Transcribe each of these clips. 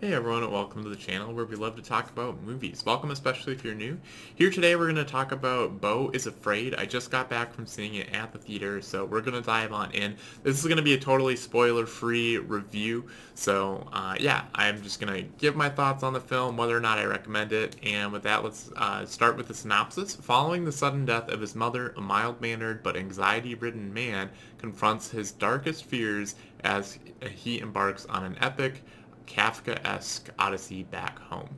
Hey everyone, and welcome to the channel where we love to talk about movies. Welcome especially if you're new. Here today we're going to talk about Beau Is Afraid. I just got back from seeing it at the theater, so we're going to dive on in. This is going to be a totally spoiler-free review, so yeah, I'm just going to give my thoughts on the film, whether or not I recommend it, and with that, let's start with the synopsis. Following the sudden death of his mother, a mild-mannered but anxiety-ridden man confronts his darkest fears as he embarks on an epic, Kafka-esque odyssey back home.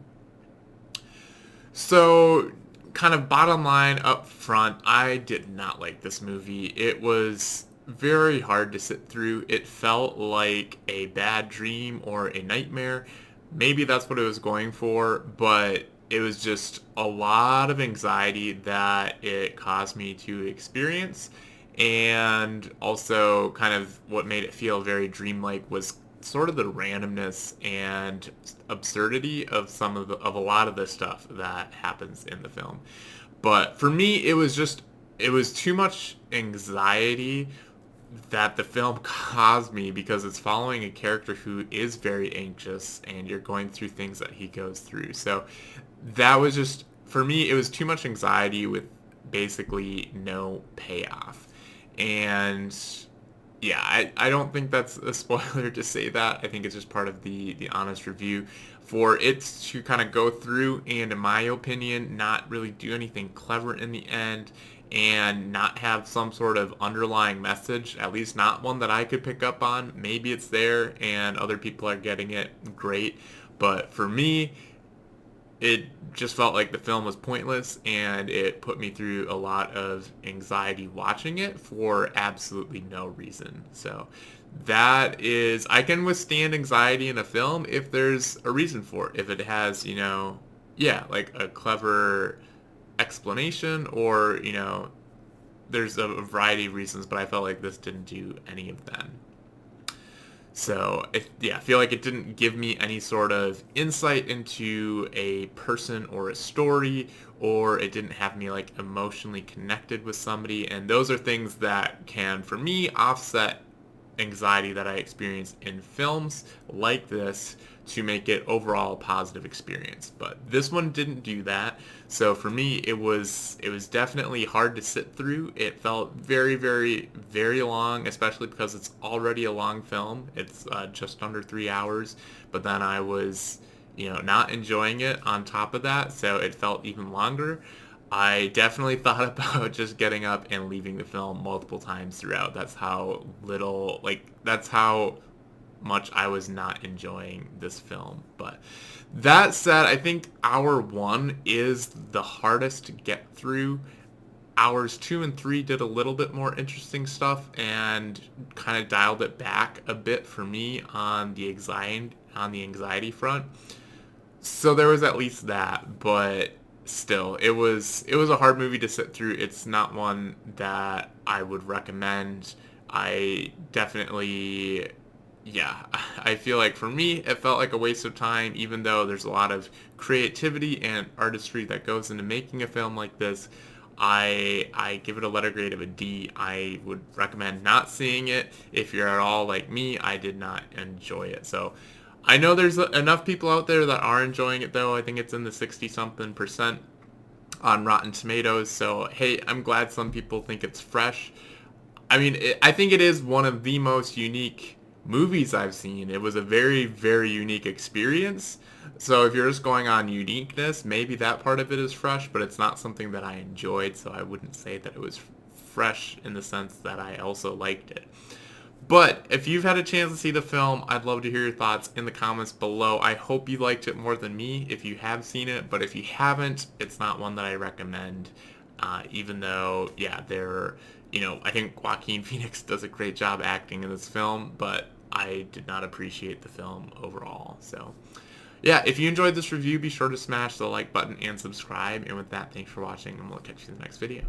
So, kind of bottom line up front, I did not like this movie. It was very hard to sit through. It felt like a bad dream or a nightmare. Maybe that's what it was going for, but it was just a lot of anxiety that it caused me to experience. And also, kind of what made it feel very dreamlike was sort of the randomness and absurdity of of a lot of the stuff that happens in the film. But for me, it was too much anxiety that the film caused me because it's following a character who is very anxious and you're going through things that he goes through. So that was just, for me, it was too much anxiety with basically no payoff. And yeah, I don't think that's a spoiler to say that. I think it's just part of the honest review for it to kind of go through and, in my opinion, not really do anything clever in the end and not have some sort of underlying message, at least not one that I could pick up on. Maybe it's there and other people are getting it, great. But for me, it just felt like the film was pointless and it put me through a lot of anxiety watching it for absolutely no reason. So that is, I can withstand anxiety in a film if there's a reason for it. If it has, yeah, like a clever explanation or, there's a variety of reasons, but I felt like this didn't do any of them. So, yeah, I feel like it didn't give me any sort of insight into a person or a story, or it didn't have me, like, emotionally connected with somebody, and those are things that can, for me, offset anxiety that I experience in films like this to make it overall a positive experience. But this one didn't do that. So for me, it was definitely hard to sit through. It felt very, very, very long, especially because it's already a long film. It's just under 3 hours. But then I was, not enjoying it on top of that, so it felt even longer. I definitely thought about just getting up and leaving the film multiple times throughout. That's how little, that's how much I was not enjoying this film. But that said, I think hour one is the hardest to get through. Hours two and three did a little bit more interesting stuff and kind of dialed it back a bit for me on the anxiety front. So there was at least that, but still, it was a hard movie to sit through. It's not one that I would recommend. I definitely, yeah, I feel like for me, it felt like a waste of time, even though there's a lot of creativity and artistry that goes into making a film like this. I give it a letter grade of a D. I would recommend not seeing it. If you're at all like me, I did not enjoy it. So I know there's enough people out there that are enjoying it, though. I think it's in the 60-something percent on Rotten Tomatoes. So, hey, I'm glad some people think it's fresh. I mean, I think it is one of the most unique movies I've seen. It was a very, very unique experience. So if you're just going on uniqueness, maybe that part of it is fresh, but it's not something that I enjoyed, so I wouldn't say that it was fresh in the sense that I also liked it. But if you've had a chance to see the film, I'd love to hear your thoughts in the comments below. I hope you liked it more than me if you have seen it, but if you haven't, it's not one that I recommend. Even though, yeah, I think Joaquin Phoenix does a great job acting in this film, but I did not appreciate the film overall. So, yeah, if you enjoyed this review, be sure to smash the like button and subscribe. And with that, thanks for watching, and we'll catch you in the next video.